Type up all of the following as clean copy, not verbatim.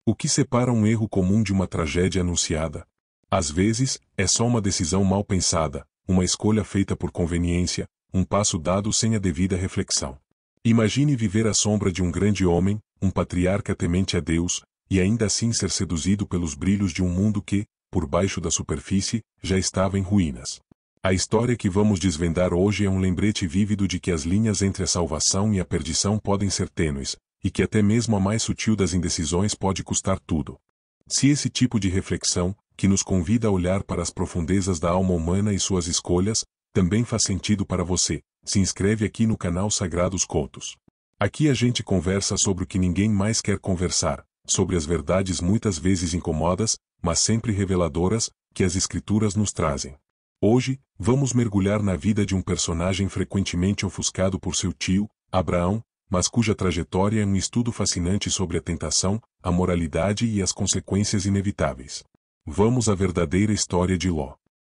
O que separa um erro comum de uma tragédia anunciada? Às vezes, é só uma decisão mal pensada, uma escolha feita por conveniência, um passo dado sem a devida reflexão. Imagine viver à sombra de um grande homem, um patriarca temente a Deus, e ainda assim ser seduzido pelos brilhos de um mundo que, por baixo da superfície, já estava em ruínas. A história que vamos desvendar hoje é um lembrete vívido de que as linhas entre a salvação e a perdição podem ser tênues, e que até mesmo a mais sutil das indecisões pode custar tudo. Se esse tipo de reflexão, que nos convida a olhar para as profundezas da alma humana e suas escolhas, também faz sentido para você, se inscreve aqui no canal Sagrados Coutos. Aqui a gente conversa sobre o que ninguém mais quer conversar, sobre as verdades muitas vezes incomodas, mas sempre reveladoras, que as Escrituras nos trazem. Hoje, vamos mergulhar na vida de um personagem frequentemente ofuscado por seu tio, Abraão, mas cuja trajetória é um estudo fascinante sobre a tentação, a moralidade e as consequências inevitáveis. Vamos à verdadeira história de Ló.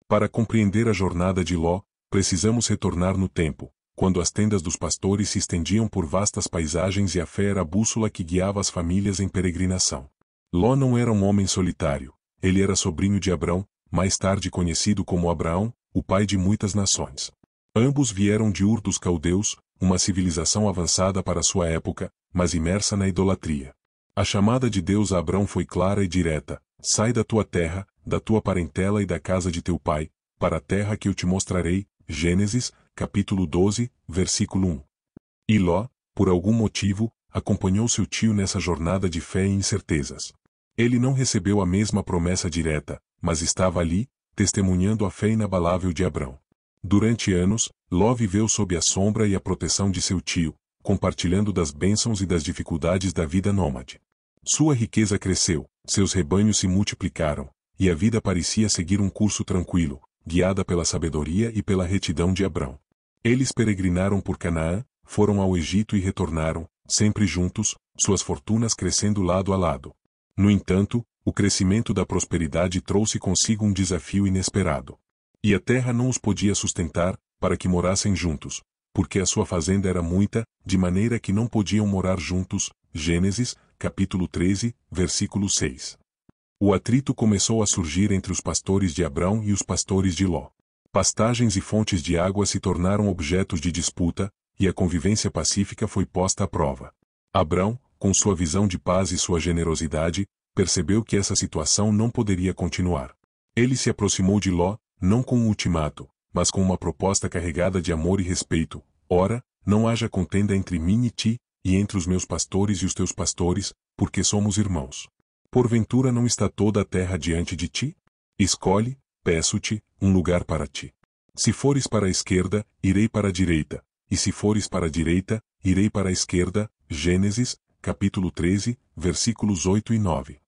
Para compreender a jornada de Ló, precisamos retornar no tempo, quando as tendas dos pastores se estendiam por vastas paisagens e a fé era a bússola que guiava as famílias em peregrinação. Ló não era um homem solitário, ele era sobrinho de Abrão, mais tarde conhecido como Abraão, o pai de muitas nações. Ambos vieram de Ur dos Caldeus, uma civilização avançada para sua época, mas imersa na idolatria. A chamada de Deus a Abrão foi clara e direta: sai da tua terra, da tua parentela e da casa de teu pai, para a terra que eu te mostrarei. Gênesis, capítulo 12, versículo 1. E Ló, por algum motivo, acompanhou seu tio nessa jornada de fé e incertezas. Ele não recebeu a mesma promessa direta, mas estava ali, testemunhando a fé inabalável de Abrão. Durante anos, Ló viveu sob a sombra e a proteção de seu tio, compartilhando das bênçãos e das dificuldades da vida nômade. Sua riqueza cresceu, seus rebanhos se multiplicaram, e a vida parecia seguir um curso tranquilo, guiada pela sabedoria e pela retidão de Abrão. Eles peregrinaram por Canaã, foram ao Egito e retornaram, sempre juntos, suas fortunas crescendo lado a lado. No entanto, o crescimento da prosperidade trouxe consigo um desafio inesperado. E a terra não os podia sustentar, para que morassem juntos, porque a sua fazenda era muita, de maneira que não podiam morar juntos. Gênesis, capítulo 13, versículo 6. O atrito começou a surgir entre os pastores de Abrão e os pastores de Ló. Pastagens e fontes de água se tornaram objetos de disputa, e a convivência pacífica foi posta à prova. Abrão, com sua visão de paz e sua generosidade, percebeu que essa situação não poderia continuar. Ele se aproximou de Ló, não com um ultimato, mas com uma proposta carregada de amor e respeito. Ora, não haja contenda entre mim e ti, e entre os meus pastores e os teus pastores, porque somos irmãos. Porventura não está toda a terra diante de ti? Escolhe, peço-te, um lugar para ti. Se fores para a esquerda, irei para a direita, e se fores para a direita, irei para a esquerda. Gênesis, capítulo 13, versículos 8 e 9.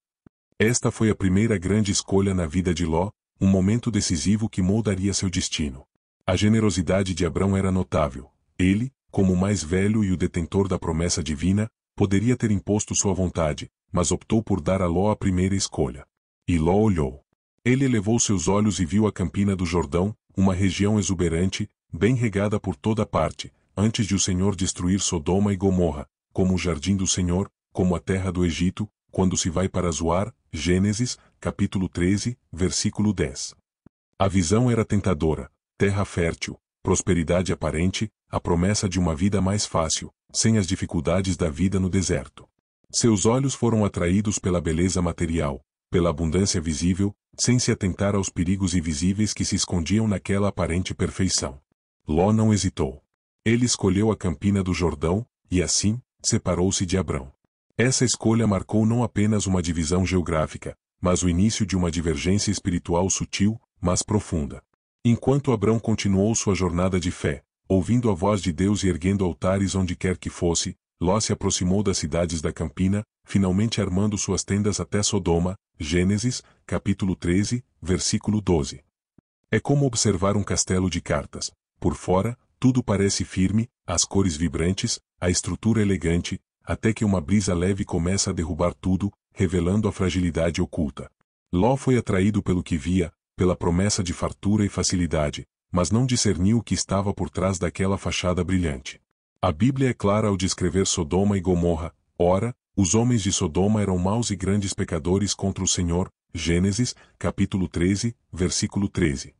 Esta foi a primeira grande escolha na vida de Ló, um momento decisivo que moldaria seu destino. A generosidade de Abrão era notável. Ele, como o mais velho e o detentor da promessa divina, poderia ter imposto sua vontade, mas optou por dar a Ló a primeira escolha. E Ló olhou. Ele elevou seus olhos e viu a campina do Jordão, uma região exuberante, bem regada por toda parte, antes de o Senhor destruir Sodoma e Gomorra, como o jardim do Senhor, como a terra do Egito, quando se vai para Zoar. Gênesis, capítulo 13, versículo 10. A visão era tentadora: terra fértil, prosperidade aparente, a promessa de uma vida mais fácil, sem as dificuldades da vida no deserto. Seus olhos foram atraídos pela beleza material, pela abundância visível, sem se atentar aos perigos invisíveis que se escondiam naquela aparente perfeição. Ló não hesitou. Ele escolheu a campina do Jordão, e assim, separou-se de Abrão. Essa escolha marcou não apenas uma divisão geográfica, mas o início de uma divergência espiritual sutil, mas profunda. Enquanto Abrão continuou sua jornada de fé, ouvindo a voz de Deus e erguendo altares onde quer que fosse, Ló se aproximou das cidades da campina, finalmente armando suas tendas até Sodoma. Gênesis, capítulo 13, versículo 12. É como observar um castelo de cartas. Por fora, tudo parece firme, as cores vibrantes, a estrutura elegante, até que uma brisa leve começa a derrubar tudo, revelando a fragilidade oculta. Ló foi atraído pelo que via, pela promessa de fartura e facilidade, mas não discerniu o que estava por trás daquela fachada brilhante. A Bíblia é clara ao descrever Sodoma e Gomorra: ora, Os homens de Sodoma eram maus e grandes pecadores contra o Senhor. Gênesis, capítulo 13, versículo 13.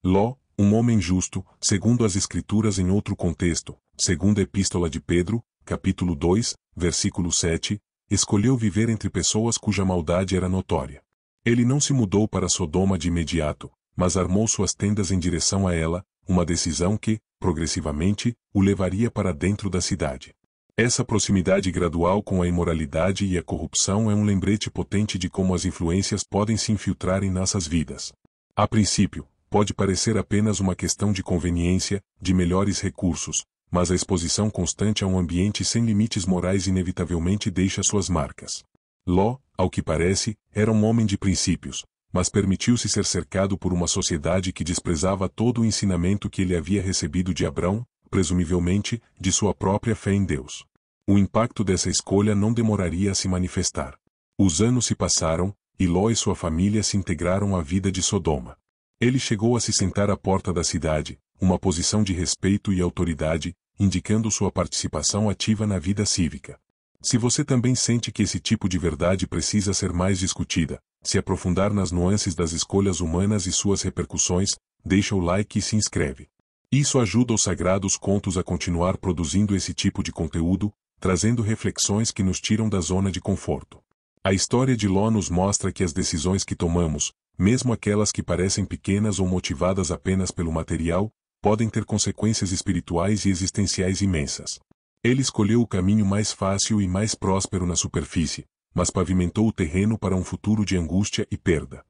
Ló, um homem justo, segundo as Escrituras em outro contexto, segundo a Epístola de Pedro, capítulo 2, versículo 7, escolheu viver entre pessoas cuja maldade era notória. Ele não se mudou para Sodoma de imediato, mas armou suas tendas em direção a ela, uma decisão que, progressivamente, o levaria para dentro da cidade. Essa proximidade gradual com a imoralidade e a corrupção é um lembrete potente de como as influências podem se infiltrar em nossas vidas. A princípio, pode parecer apenas uma questão de conveniência, de melhores recursos, mas a exposição constante a um ambiente sem limites morais inevitavelmente deixa suas marcas. Ló, ao que parece, era um homem de princípios, mas permitiu-se ser cercado por uma sociedade que desprezava todo o ensinamento que ele havia recebido de Abrão, presumivelmente, de sua própria fé em Deus. O impacto dessa escolha não demoraria a se manifestar. Os anos se passaram, e Ló e sua família se integraram à vida de Sodoma. Ele chegou a se sentar à porta da cidade, uma posição de respeito e autoridade, indicando sua participação ativa na vida cívica. Se você também sente que esse tipo de verdade precisa ser mais discutida, se aprofundar nas nuances das escolhas humanas e suas repercussões, deixa o like e se inscreve. Isso ajuda os Sagrados Contos a continuar produzindo esse tipo de conteúdo, trazendo reflexões que nos tiram da zona de conforto. A história de Ló nos mostra que as decisões que tomamos, mesmo aquelas que parecem pequenas ou motivadas apenas pelo material, podem ter consequências espirituais e existenciais imensas. Ele escolheu o caminho mais fácil e mais próspero na superfície, mas pavimentou o terreno para um futuro de angústia e perda.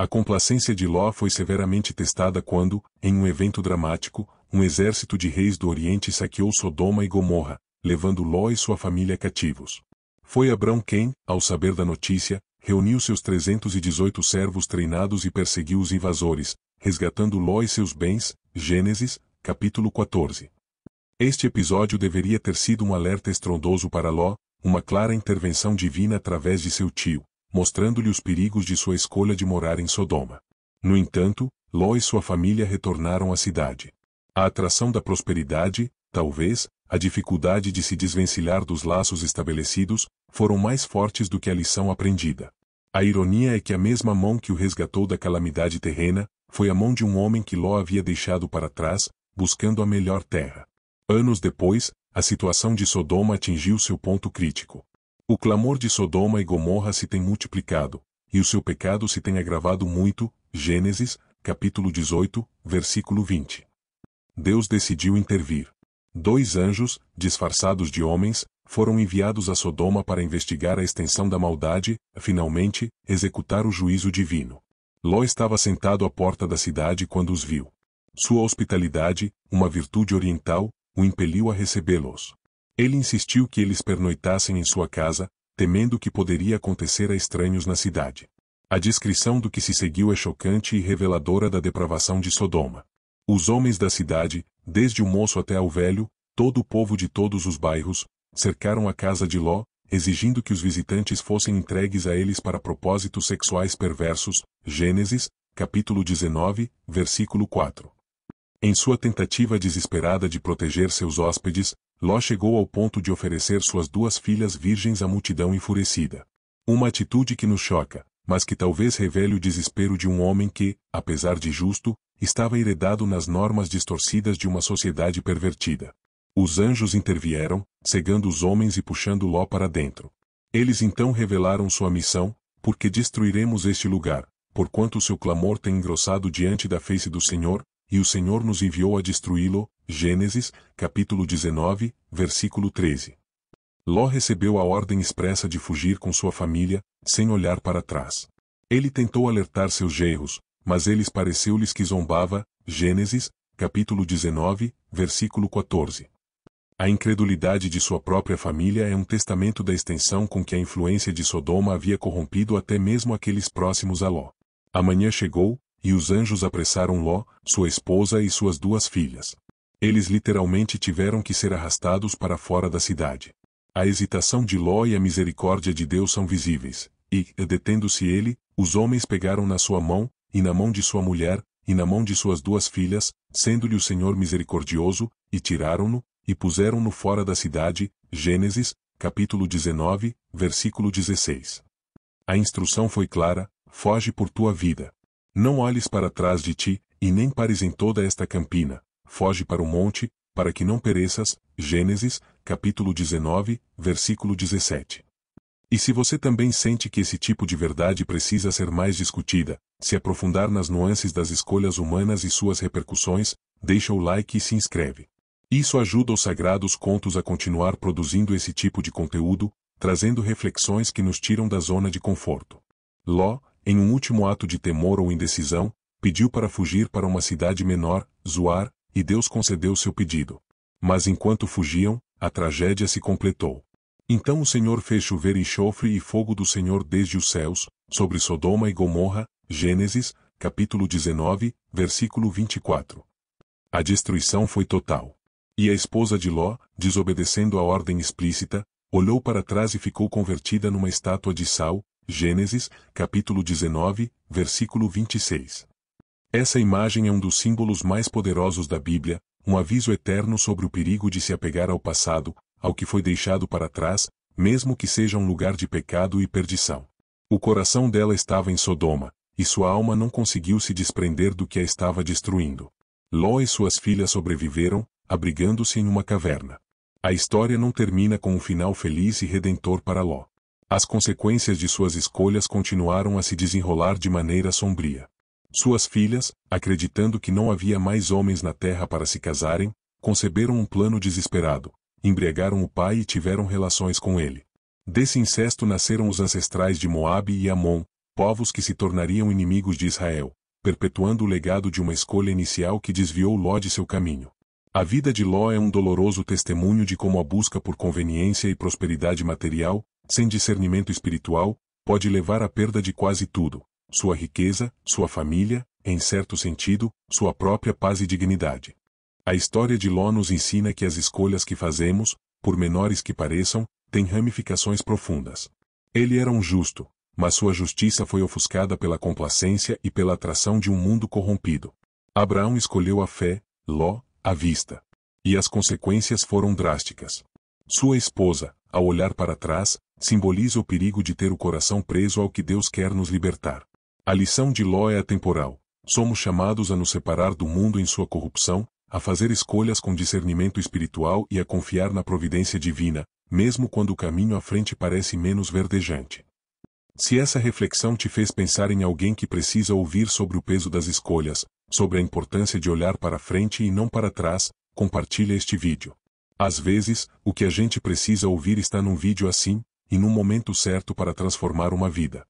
A complacência de Ló foi severamente testada quando, em um evento dramático, um exército de reis do Oriente saqueou Sodoma e Gomorra, levando Ló e sua família cativos. Foi Abrão quem, ao saber da notícia, reuniu seus 318 servos treinados e perseguiu os invasores, resgatando Ló e seus bens. Gênesis, capítulo 14. Este episódio deveria ter sido um alerta estrondoso para Ló, uma clara intervenção divina através de seu tio, mostrando-lhe os perigos de sua escolha de morar em Sodoma. No entanto, Ló e sua família retornaram à cidade. A atração da prosperidade, talvez, a dificuldade de se desvencilhar dos laços estabelecidos, foram mais fortes do que a lição aprendida. A ironia é que a mesma mão que o resgatou da calamidade terrena, foi a mão de um homem que Ló havia deixado para trás, buscando a melhor terra. Anos depois, a situação de Sodoma atingiu seu ponto crítico. O clamor de Sodoma e Gomorra se tem multiplicado, e o seu pecado se tem agravado muito. Gênesis, capítulo 18, versículo 20. Deus decidiu intervir. 2 anjos, disfarçados de homens, foram enviados a Sodoma para investigar a extensão da maldade, finalmente, executar o juízo divino. Ló estava sentado à porta da cidade quando os viu. Sua hospitalidade, uma virtude oriental, o impeliu a recebê-los. Ele insistiu que eles pernoitassem em sua casa, temendo o que poderia acontecer a estranhos na cidade. A descrição do que se seguiu é chocante e reveladora da depravação de Sodoma. Os homens da cidade, desde o moço até ao velho, todo o povo de todos os bairros, cercaram a casa de Ló, exigindo que os visitantes fossem entregues a eles para propósitos sexuais perversos. Gênesis, capítulo 19, versículo 4. Em sua tentativa desesperada de proteger seus hóspedes, Ló chegou ao ponto de oferecer suas 2 filhas virgens à multidão enfurecida. Uma atitude que nos choca, mas que talvez revele o desespero de um homem que, apesar de justo, estava enredado nas normas distorcidas de uma sociedade pervertida. Os anjos intervieram, cegando os homens e puxando Ló para dentro. Eles então revelaram sua missão: porque destruiremos este lugar, porquanto o seu clamor tem engrossado diante da face do Senhor, e o Senhor nos enviou a destruí-lo. Gênesis, capítulo 19, versículo 13. Ló recebeu a ordem expressa de fugir com sua família, sem olhar para trás. Ele tentou alertar seus genros, mas eles pareceu-lhes que zombava. Gênesis, capítulo 19, versículo 14. A incredulidade de sua própria família é um testamento da extensão com que a influência de Sodoma havia corrompido até mesmo aqueles próximos a Ló. A manhã chegou, e os anjos apressaram Ló, sua esposa e suas 2 filhas. Eles literalmente tiveram que ser arrastados para fora da cidade. A hesitação de Ló e a misericórdia de Deus são visíveis, e, detendo-se ele, os homens pegaram na sua mão, e na mão de sua mulher, e na mão de suas 2 filhas, sendo-lhe o Senhor misericordioso, e tiraram-no, e puseram-no fora da cidade. Gênesis, capítulo 19, versículo 16. A instrução foi clara: foge por tua vida. Não olhes para trás de ti, e nem pares em toda esta campina. Foge para o monte, para que não pereças. Gênesis, capítulo 19, versículo 17. E se você também sente que esse tipo de verdade precisa ser mais discutida, se aprofundar nas nuances das escolhas humanas e suas repercussões, deixa o like e se inscreve. Isso ajuda os Sagrados Contos a continuar produzindo esse tipo de conteúdo, trazendo reflexões que nos tiram da zona de conforto. Ló, em um último ato de temor ou indecisão, pediu para fugir para uma cidade menor, Zoar, e Deus concedeu seu pedido. Mas enquanto fugiam, a tragédia se completou. Então o Senhor fez chover enxofre e fogo do Senhor desde os céus, sobre Sodoma e Gomorra. Gênesis, capítulo 19, versículo 24. A destruição foi total. E a esposa de Ló, desobedecendo a ordem explícita, olhou para trás e ficou convertida numa estátua de sal. Gênesis, capítulo 19, versículo 26. Essa imagem é um dos símbolos mais poderosos da Bíblia, um aviso eterno sobre o perigo de se apegar ao passado, ao que foi deixado para trás, mesmo que seja um lugar de pecado e perdição. O coração dela estava em Sodoma, e sua alma não conseguiu se desprender do que a estava destruindo. Ló e suas filhas sobreviveram, abrigando-se em uma caverna. A história não termina com um final feliz e redentor para Ló. As consequências de suas escolhas continuaram a se desenrolar de maneira sombria. Suas filhas, acreditando que não havia mais homens na terra para se casarem, conceberam um plano desesperado, embriagaram o pai e tiveram relações com ele. Desse incesto nasceram os ancestrais de Moabe e Amon, povos que se tornariam inimigos de Israel, perpetuando o legado de uma escolha inicial que desviou Ló de seu caminho. A vida de Ló é um doloroso testemunho de como a busca por conveniência e prosperidade material, sem discernimento espiritual, pode levar à perda de quase tudo: sua riqueza, sua família, em certo sentido, sua própria paz e dignidade. A história de Ló nos ensina que as escolhas que fazemos, por menores que pareçam, têm ramificações profundas. Ele era um justo, mas sua justiça foi ofuscada pela complacência e pela atração de um mundo corrompido. Abraão escolheu a fé, Ló, a vista. E as consequências foram drásticas. Sua esposa, ao olhar para trás, simboliza o perigo de ter o coração preso ao que Deus quer nos libertar. A lição de Ló é atemporal. Somos chamados a nos separar do mundo em sua corrupção, a fazer escolhas com discernimento espiritual e a confiar na providência divina, mesmo quando o caminho à frente parece menos verdejante. Se essa reflexão te fez pensar em alguém que precisa ouvir sobre o peso das escolhas, sobre a importância de olhar para frente e não para trás, compartilha este vídeo. Às vezes, o que a gente precisa ouvir está num vídeo assim, e num momento certo para transformar uma vida.